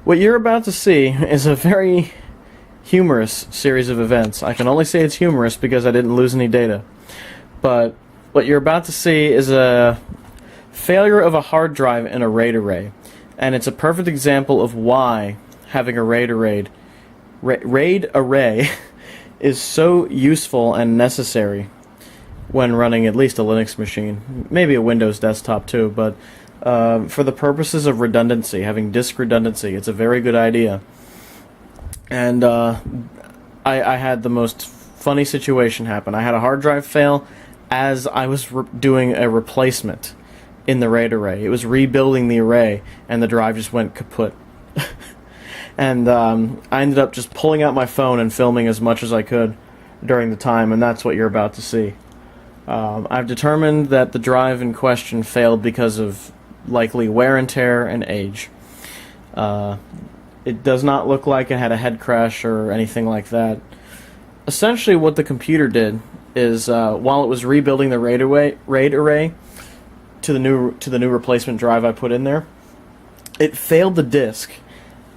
What you're about to see is a very humorous series of events. I can only say it's humorous because I didn't lose any data. But what you're about to see is a failure of a hard drive in a RAID array. And it's a perfect example of why having a RAID array is so useful and necessary when running at least a Linux machine. Maybe a Windows desktop too, but for the purposes of redundancy, having disk redundancy, it's a very good idea. And I had the most funny situation happen. I had a hard drive fail as I was doing a replacement in the RAID array. It was rebuilding the array, and the drive just went kaput. And I ended up just pulling out my phone and filming as much as I could during the time, and that's what you're about to see. I've determined that the drive in question failed because of likely wear and tear and age. It does not look like it had a head crash or anything like that. Essentially what the computer did is while it was rebuilding the RAID array to the new replacement drive I put in there, it failed the disk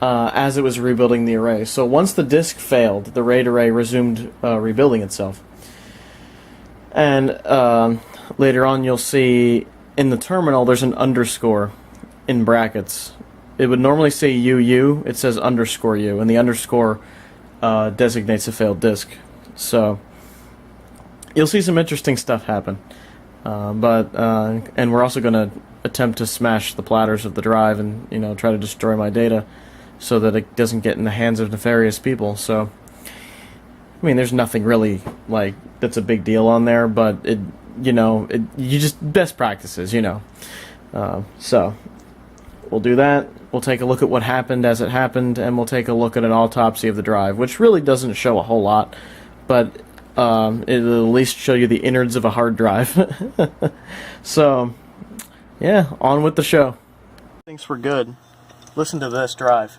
as it was rebuilding the array. So once the disk failed, the RAID array resumed rebuilding itself. And later on you'll see in the terminal there's an underscore in brackets. It would normally say UU, it says underscore U, and the underscore designates a failed disk. So you'll see some interesting stuff happen. And we're also going to attempt to smash the platters of the drive and try to destroy my data so that it doesn't get in the hands of nefarious people. So I mean, there's nothing really like that's a big deal on there, but you just best practices, So we'll do that. We'll take a look at what happened as it happened, and we'll take a look at an autopsy of the drive, which really doesn't show a whole lot, but it'll at least show you the innards of a hard drive. So, yeah, on with the show. Things were good. Listen to this drive.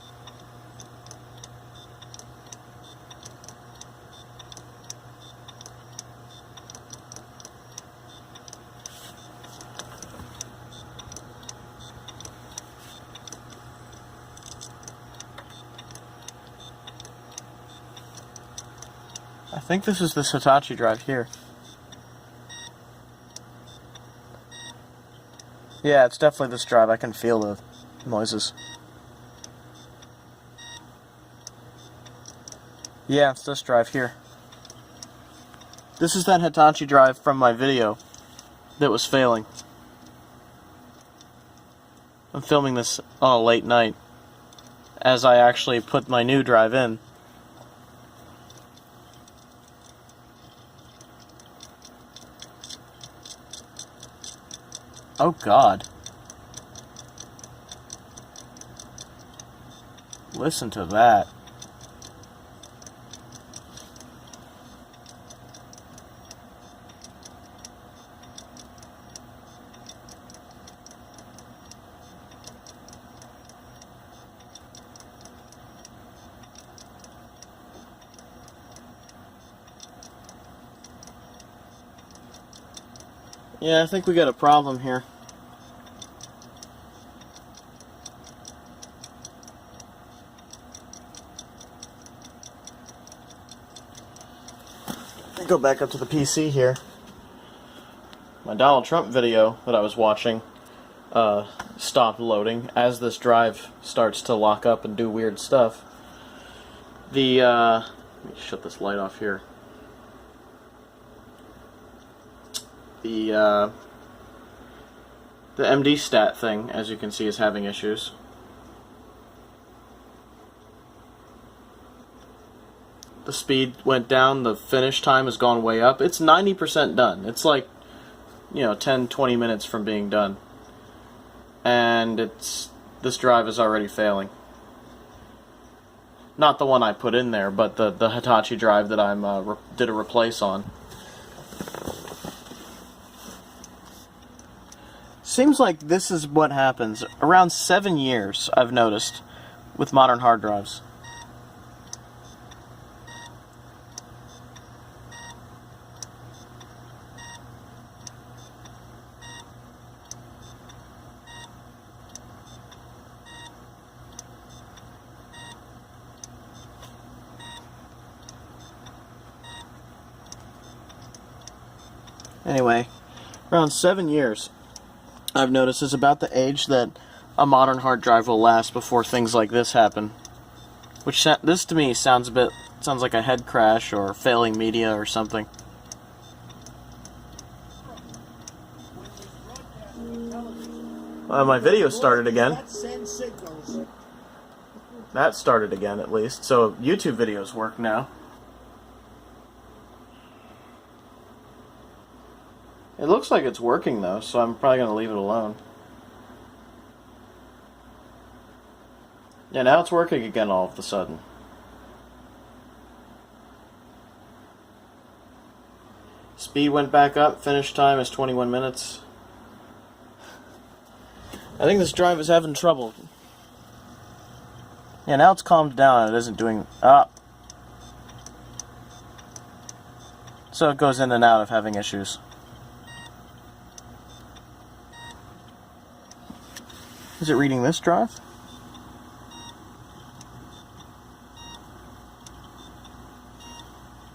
I think this is the Hitachi drive here. Yeah, it's definitely this drive. I can feel the noises. Yeah, it's this drive here. This is that Hitachi drive from my video that was failing. I'm filming this on a late night as I actually put my new drive in. Oh God. Listen to that. Yeah, I think we got a problem here. Go back up to the PC here. My Donald Trump video that I was watching stopped loading as this drive starts to lock up and do weird stuff. Let me shut this light off here. The mdstat thing, as you can see, is having issues. The speed went down, the finish time has gone way up. It's 90% done. It's like, 10-20 minutes from being done. And this drive is already failing. Not the one I put in there, but the Hitachi drive that I did a replace on. Seems like this is what happens around 7 years, I've noticed, with modern hard drives. Anyway, around 7 years, I've noticed, is about the age that a modern hard drive will last before things like this happen. Which, this to me sounds like a head crash or failing media or something. My video started again. That started again, at least. So YouTube videos work now. It looks like it's working, though, so I'm probably going to leave it alone. Yeah, now it's working again all of a sudden. Speed went back up. Finish time is 21 minutes. I think this drive is having trouble. Yeah, now it's calmed down and it isn't doing... So it goes in and out of having issues. Is it reading this drive?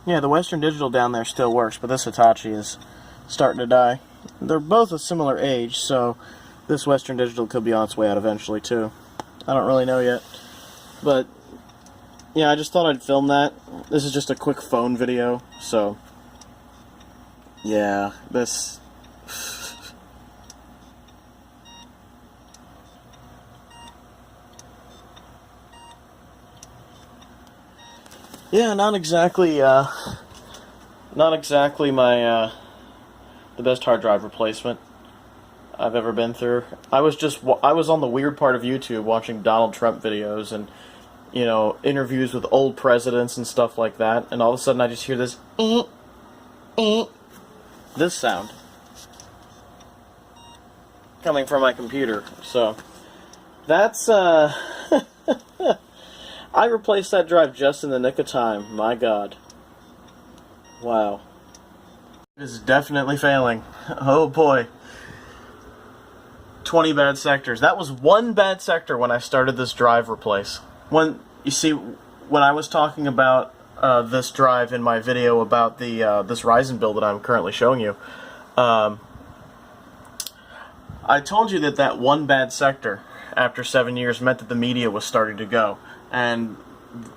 Yeah, the Western Digital down there still works, but this Hitachi is starting to die. They're both a similar age, so this Western Digital could be on its way out eventually, too. I don't really know yet. But, yeah, I just thought I'd film that. This is just a quick phone video, so... Yeah, this... Yeah, not exactly my, the best hard drive replacement I've ever been through. I was on the weird part of YouTube watching Donald Trump videos and, you know, interviews with old presidents and stuff like that, and all of a sudden I just hear this, this sound coming from my computer, so, that's, I replaced that drive just in the nick of time. My God. Wow. It is definitely failing. Oh boy. 20 bad sectors. That was one bad sector when I started this drive replace. When I was talking about this drive in my video about the this Ryzen build that I'm currently showing you, I told you that one bad sector after 7 years meant that the media was starting to go. And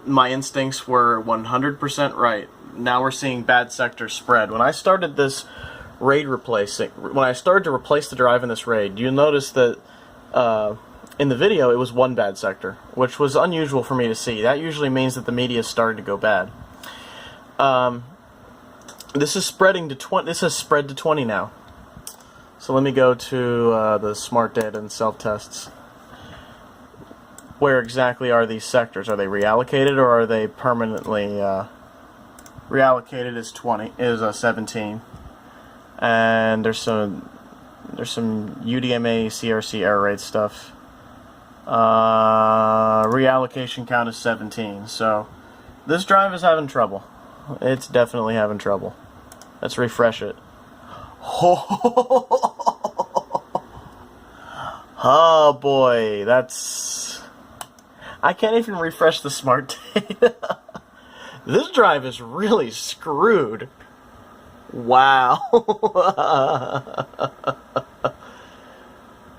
my instincts were 100% right. Now we're seeing bad sectors spread. When I started this RAID when I started to replace the drive in this RAID, you'll notice that in the video it was one bad sector, which was unusual for me to see. That usually means that the media is starting to go bad. This is spreading to 20. This has spread to 20 now. So let me go to the smart data and self-tests. Where exactly are these sectors? Are they reallocated or are they permanently reallocated? Is 17, and there's some UDMA CRC error rate stuff. Reallocation count is 17. So this drive is having trouble. It's definitely having trouble. Let's refresh it. Oh boy, that's... I can't even refresh the smart data. This drive is really screwed. Wow.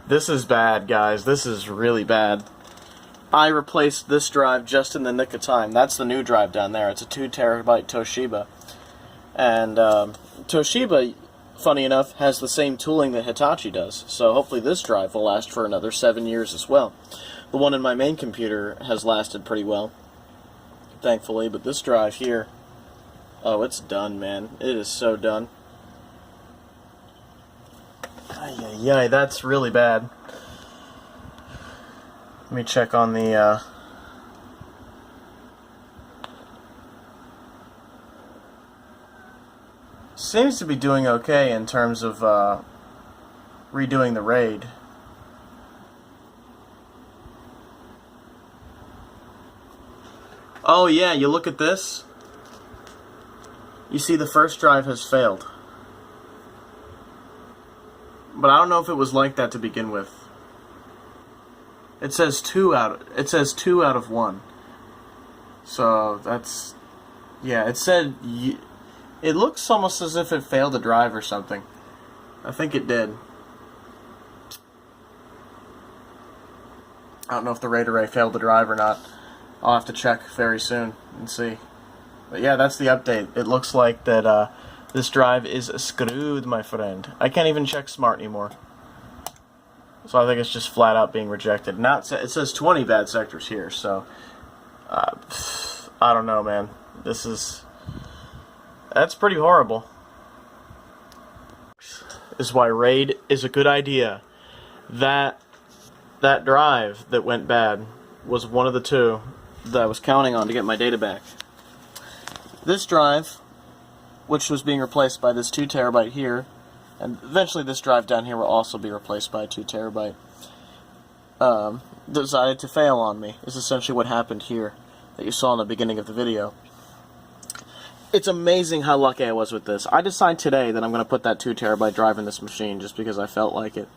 This is bad, guys. This is really bad. I replaced this drive just in the nick of time. That's the new drive down there. It's a 2 terabyte Toshiba. And Toshiba, funny enough, has the same tooling that Hitachi does. So hopefully this drive will last for another 7 years as well. The one in my main computer has lasted pretty well, thankfully, but this drive here, oh, it's done, man. It is so done. Ay, that's really bad. Let me check on the, seems to be doing okay in terms of, redoing the RAID. Oh yeah, you look at this. You see the first drive has failed. But I don't know if it was like that to begin with. It says 2 out of 1. So that's, yeah, it said, it looks almost as if it failed a drive or something. I think it did. I don't know if the RAID array failed the drive or not. I'll have to check very soon and see. But yeah, that's the update. It looks like that this drive is screwed, my friend. I can't even check smart anymore. So I think it's just flat out being rejected. Now it says 20 bad sectors here, so I don't know, man. That's pretty horrible. This is why RAID is a good idea. That drive that went bad was one of the two that I was counting on to get my data back. This drive, which was being replaced by this 2 terabyte here, and eventually this drive down here will also be replaced by a 2 terabyte, decided to fail on me, is essentially what happened here that you saw in the beginning of the video. It's amazing how lucky I was with this. I decided today that I'm going to put that 2 terabyte drive in this machine just because I felt like it.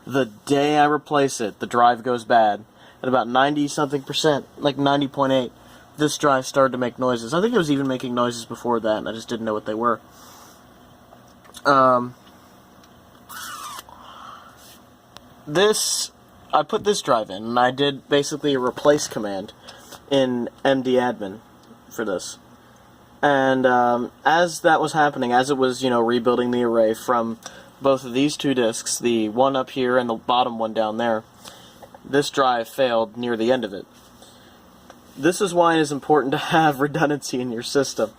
The day I replace it, the drive goes bad. At about 90-something%, like 90.8, this drive started to make noises. I think it was even making noises before that, and I just didn't know what they were. I put this drive in, and I did basically a replace command in mdadmin for this. And as that was happening, as it was, rebuilding the array from both of these 2 disks, the one up here and the bottom one down there, this drive failed near the end of it. This is why it is important to have redundancy in your system.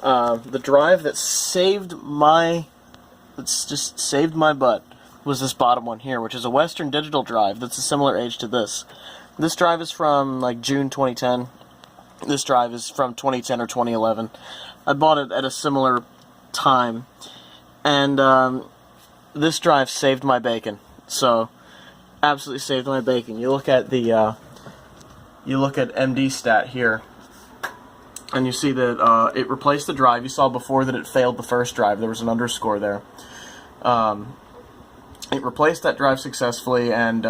The drive that saved my butt was this bottom one here, which is a Western Digital drive that's a similar age to this. This drive is from like June 2010. This drive is from 2010 or 2011. I bought it at a similar time, and this drive saved my bacon. So, absolutely saved my bacon. You look at the MD-stat here, and you see that it replaced the drive. You saw before that it failed the first drive. There was an underscore there. It replaced that drive successfully, and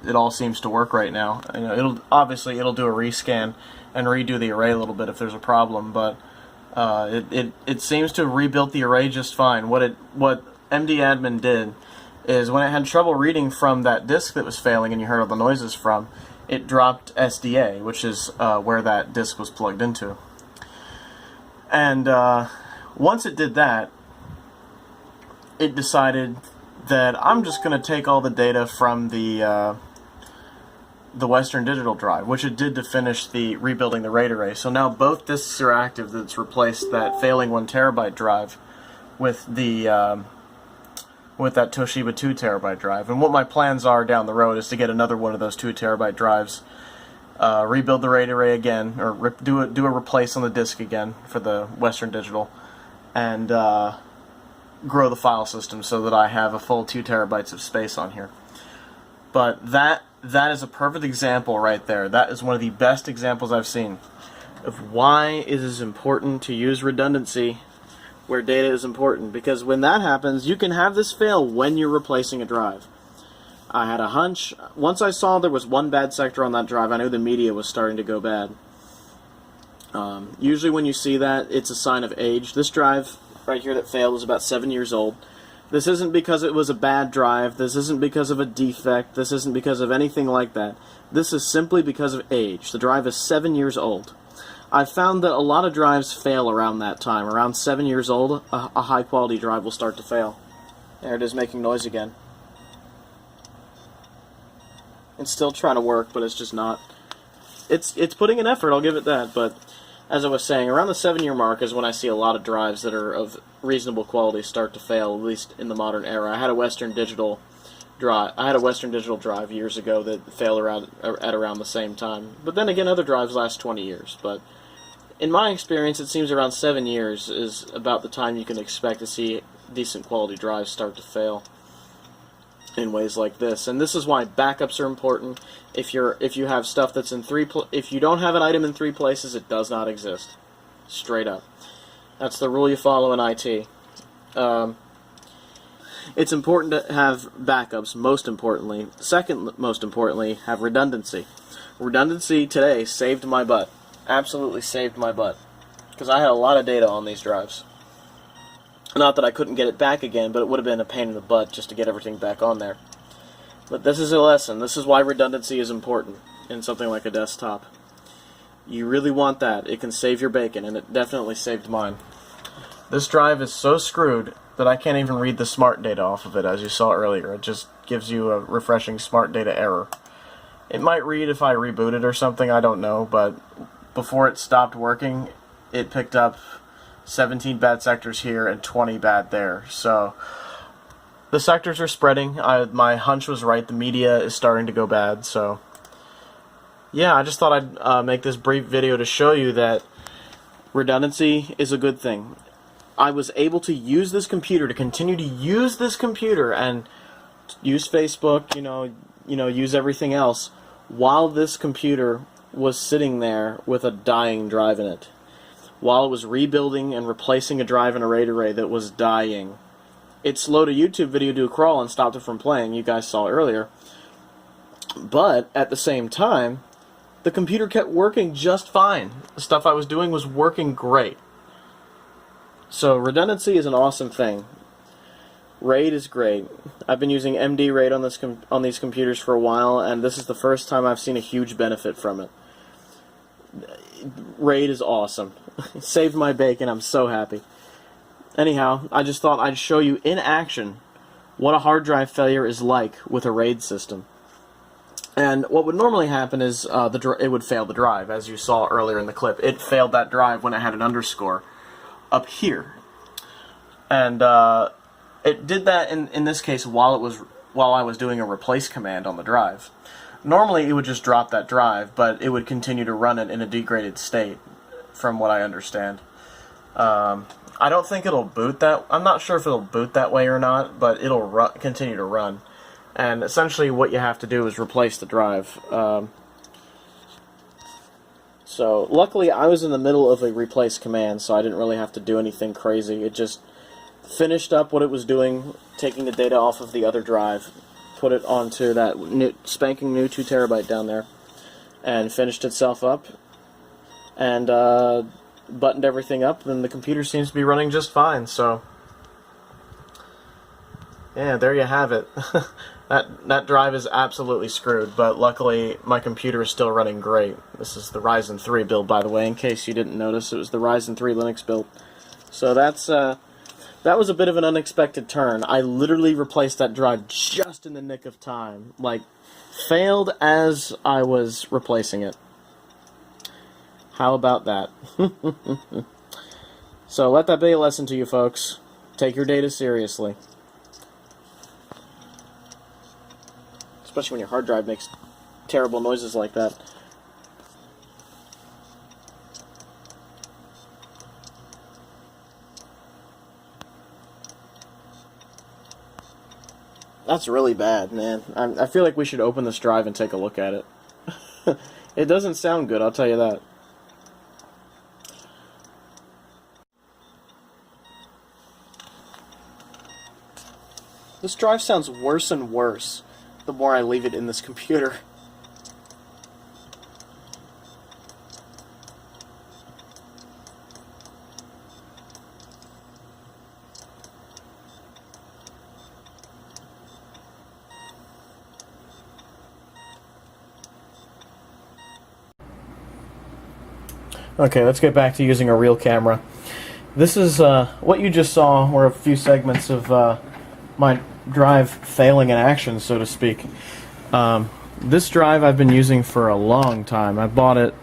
it all seems to work right now. It'll do a rescan and redo the array a little bit if there's a problem, but it seems to have rebuilt the array just fine. What mdadmin did is when it had trouble reading from that disk that was failing and you heard all the noises from, it dropped SDA, which is where that disk was plugged into. And once it did that, it decided that I'm just going to take all the data from the Western Digital drive, which it did to finish the rebuilding the RAID array. So now both disks are active. That's replaced that failing 1 terabyte drive with the with that Toshiba 2 terabyte drive. And what my plans are down the road is to get another one of those 2 terabyte drives, rebuild the RAID array again, or do a replace on the disk again for the Western Digital, and grow the file system so that I have a full 2 terabytes of space on here. But that is a perfect example right there. That is one of the best examples I've seen of why it is important to use redundancy where data is important, because when that happens, you can have this fail when you're replacing a drive. I had a hunch. Once I saw there was 1 bad sector on that drive, I knew the media was starting to go bad. Usually when you see that, it's a sign of age. This drive right here that failed is about 7 years old. This isn't because it was a bad drive. This isn't because of a defect. This isn't because of anything like that. This is simply because of age. The drive is 7 years old. I've found that a lot of drives fail around that time. Around 7 years old, a high-quality drive will start to fail. There it is, making noise again. It's still trying to work, but it's just not. It's putting an effort, I'll give it that, but as I was saying, around the 7-year mark is when I see a lot of drives that are of reasonable quality start to fail, at least in the modern era. I had a Western Digital drive years ago that failed at around the same time. But then again, other drives last 20 years. But in my experience, it seems around 7 years is about the time you can expect to see decent quality drives start to fail in ways like this. And this is why backups are important. If you have stuff that's in if you don't have an item in 3 places, it does not exist. Straight up. That's the rule you follow in IT. It's important to have backups, most importantly. Second most importantly, have redundancy. Redundancy today saved my butt. Absolutely saved my butt. Because I had a lot of data on these drives. Not that I couldn't get it back again, but it would have been a pain in the butt just to get everything back on there. But this is a lesson. This is why redundancy is important in something like a desktop. You really want that. It can save your bacon, and it definitely saved mine. This drive is so screwed that I can't even read the smart data off of it, as you saw earlier. It just gives you a refreshing smart data error. It might read if I reboot it or something, I don't know, but before it stopped working, it picked up 17 bad sectors here and 20 bad there. So the sectors are spreading. My hunch was right. The media is starting to go bad. So yeah, I just thought I'd make this brief video to show you that redundancy is a good thing. I was able to use this computer, to continue to use this computer and use Facebook, use everything else while this computer was sitting there with a dying drive in it. While it was rebuilding and replacing a drive in a RAID array that was dying. It slowed a YouTube video to a crawl and stopped it from playing, you guys saw earlier. But at the same time, the computer kept working just fine. The stuff I was doing was working great. So redundancy is an awesome thing. RAID is great. I've been using mdraid on these computers for a while, and this is the first time I've seen a huge benefit from it. RAID is awesome. It saved my bacon. I'm so happy. Anyhow, I just thought I'd show you in action what a hard drive failure is like with a RAID system. And what would normally happen is it would fail the drive, as you saw earlier in the clip. It failed that drive when it had an underscore up here. And it did that in this case while I was doing a replace command on the drive. Normally it would just drop that drive, but it would continue to run it in a degraded state, from what I understand. I don't think it'll boot that. I'm not sure if it'll boot that way or not, but it'll continue to run. And essentially what you have to do is replace the drive. So luckily I was in the middle of a replace command, so I didn't really have to do anything crazy. It just finished up what it was doing, taking the data off of the other drive, put it onto that spanking new 2 terabyte down there, and finished itself up, and buttoned everything up, and the computer seems to be running just fine. So yeah, there you have it. That drive is absolutely screwed, but luckily my computer is still running great. This is the Ryzen 3 build, by the way, in case you didn't notice. It was the Ryzen 3 Linux build. So that was a bit of an unexpected turn. I literally replaced that drive just in the nick of time. Like, failed as I was replacing it. How about that? So let that be a lesson to you folks. Take your data seriously. Especially when your hard drive makes terrible noises like that. That's really bad, man. I feel like we should open this drive and take a look at it. It doesn't sound good, I'll tell you that. This drive sounds worse and worse the more I leave it in this computer. Okay, let's get back to using a real camera. This is what you just saw were a few segments of my drive failing in action, so to speak. This drive I've been using for a long time. I bought it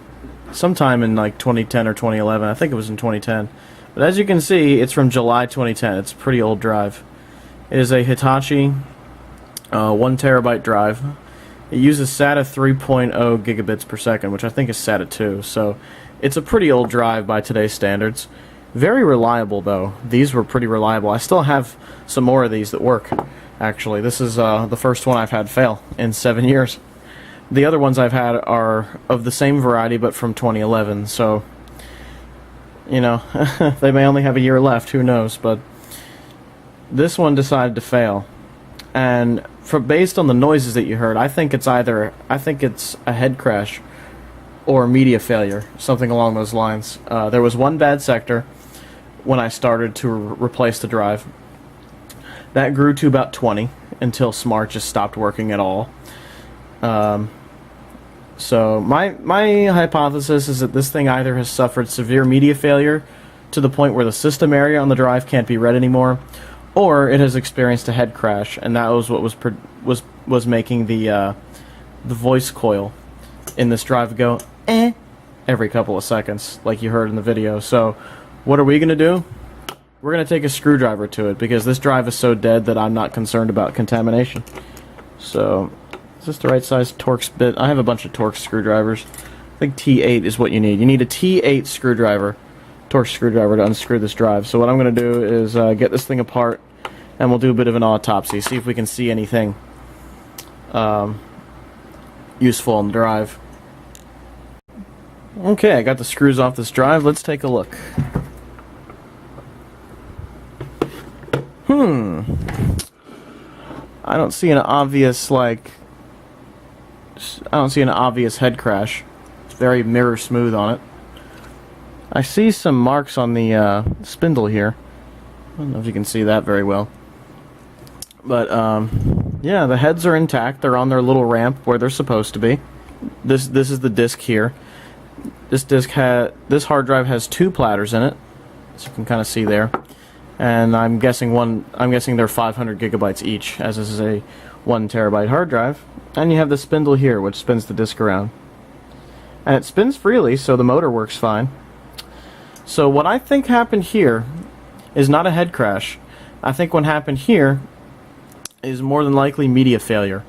sometime in like 2010 or 2011. I think it was in 2010. But as you can see, it's from July 2010. It's a pretty old drive. It is a Hitachi 1 terabyte drive. It uses SATA 3.0 gigabits per second, which I think is SATA 2. So it's a pretty old drive by today's standards. Very reliable, though. These were pretty reliable. I still have some more of these that work, actually. This is the first one I've had fail in 7 years. The other ones I've had are of the same variety, but from 2011, so, you know, they may only have a year left, who knows, but this one decided to fail. And based on the noises that you heard, I think it's a head crash or media failure, something along those lines. There was one bad sector. when I started to replace the drive. That grew to about 20 until Smart just stopped working at all. So my hypothesis is that this thing either has suffered severe media failure to the point where the system area on the drive can't be read anymore, or it has experienced a head crash, and that was what was making the voice coil in this drive go every couple of seconds, like you heard in the video. So what are we going to do? We're going to take a screwdriver to it, because this drive is so dead that I'm not concerned about contamination. So, is this the right size Torx bit? I have a bunch of Torx screwdrivers. I think T8 is what you need. You need a T8 screwdriver, Torx screwdriver, to unscrew this drive. So what I'm going to do is get this thing apart, and we'll do a bit of an autopsy, see if we can see anything useful on the drive. Okay, I got the screws off this drive. Let's take a look. I don't see an obvious, head crash. It's very mirror smooth on it. I see some marks on the spindle here. I don't know if you can see that very well. But, yeah, the heads are intact. They're on their little ramp where they're supposed to be. This is the disk here. This hard drive has 2 platters in it, as you can kind of see there. And I'm guessing they're 500 gigabytes each, as this is a 1 terabyte hard drive. And you have the spindle here, which spins the disk around. And it spins freely, so the motor works fine. So what I think happened here is not a head crash. I think what happened here is more than likely media failure.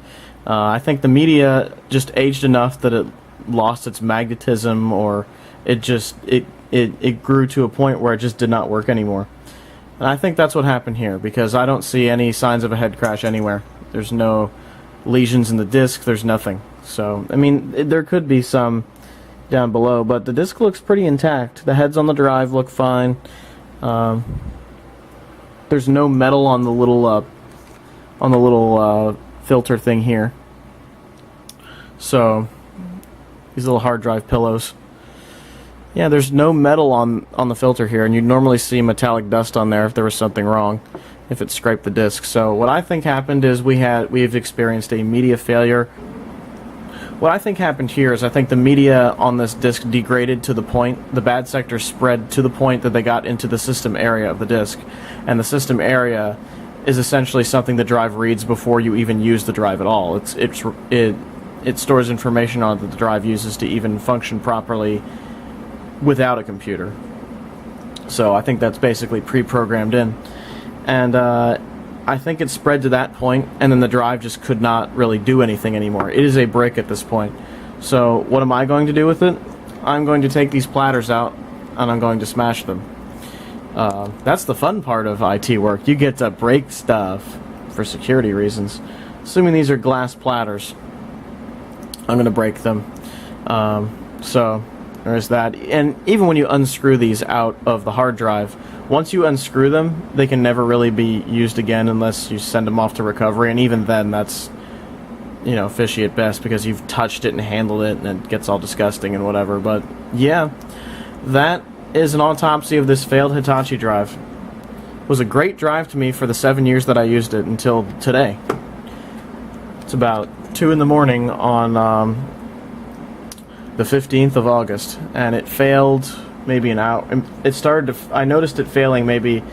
I think the media just aged enough that it lost its magnetism, or it grew to a point where it just did not work anymore. And I think that's what happened here, because I don't see any signs of a head crash anywhere. There's no lesions in the disk, there's nothing. So, I mean, there could be some down below, but the disk looks pretty intact. The heads on the drive look fine. There's no metal on the little filter thing here. So, these little hard drive pillows. Yeah, there's no metal on the filter here, and you'd normally see metallic dust on there if there was something wrong, if it scraped the disk. So what I think happened is we've experienced a media failure. What I think happened here is I think the media on this disk degraded to the point, the bad sector spread to the point that they got into the system area of the disk. And the system area is essentially something the drive reads before you even use the drive at all. It stores information on it that the drive uses to even function properly without a computer. So I think that's basically pre-programmed in. And I think it spread to that point, and then the drive just could not really do anything anymore. It is a brick at this point. So what am I going to do with it? I'm going to take these platters out, and I'm going to smash them. That's the fun part of IT work. You get to break stuff for security reasons. Assuming these are glass platters, I'm going to break them. So there's that. And even when you unscrew these out of the hard drive, once you unscrew them, they can never really be used again unless you send them off to recovery. And even then, that's, fishy at best, because you've touched it and handled it, and it gets all disgusting and whatever. But yeah, that is an autopsy of this failed Hitachi drive. It was a great drive to me for the 7 years that I used it until today. It's about 2 in the morning on the 15th of August, and it failed maybe an hour. I noticed it failing maybe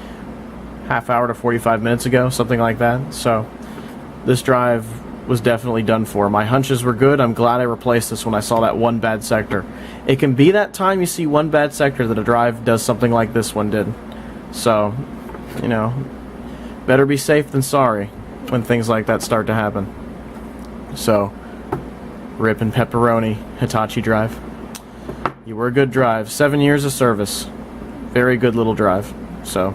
half hour to 45 minutes ago, something like that. So this drive was definitely done for. My hunches were good. I'm glad I replaced this when I saw that one bad sector. It can be that time you see one bad sector that a drive does something like this one did. So, better be safe than sorry when things like that start to happen. So, rip and pepperoni, Hitachi drive. You were a good drive. 7 years of service. Very good little drive. So,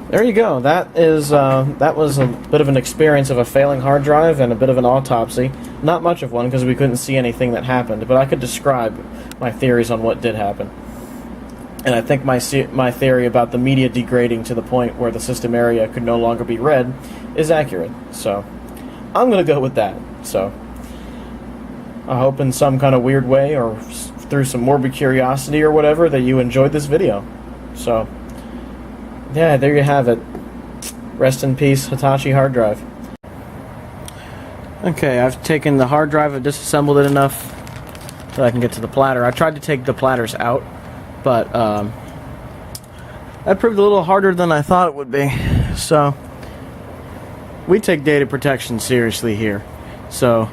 there you go. That was a bit of an experience of a failing hard drive and a bit of an autopsy. Not much of one, because we couldn't see anything that happened, but I could describe my theories on what did happen. And I think my theory about the media degrading to the point where the system area could no longer be read is accurate. So, I'm going to go with that. So, I hope in some kind of weird way, or through some morbid curiosity or whatever, that you enjoyed this video. So, Yeah, there you have it. Rest in peace, Hitachi hard drive. Okay, I've taken the hard drive and disassembled it enough that I can get to the platter. I tried to take the platters out, but that proved a little harder than I thought it would be. So, we take data protection seriously here. So,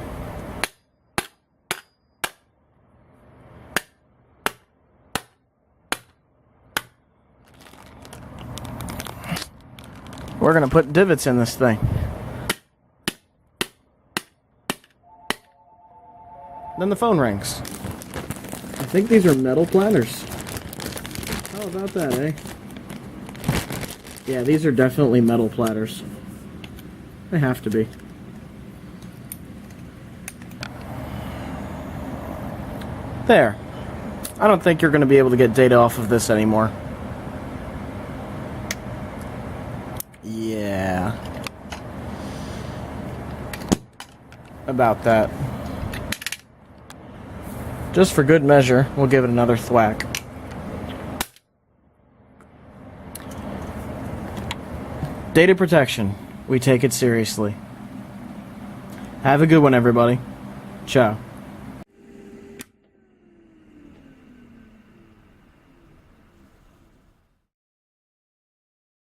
we're going to put divots in this thing. Then the phone rings. I think these are metal platters. How about that, eh? Yeah, these are definitely metal platters. They have to be. There. I don't think you're going to be able to get data off of this anymore. Yeah. About that. Just for good measure, we'll give it another thwack. Data protection. We take it seriously. Have a good one, everybody. Ciao.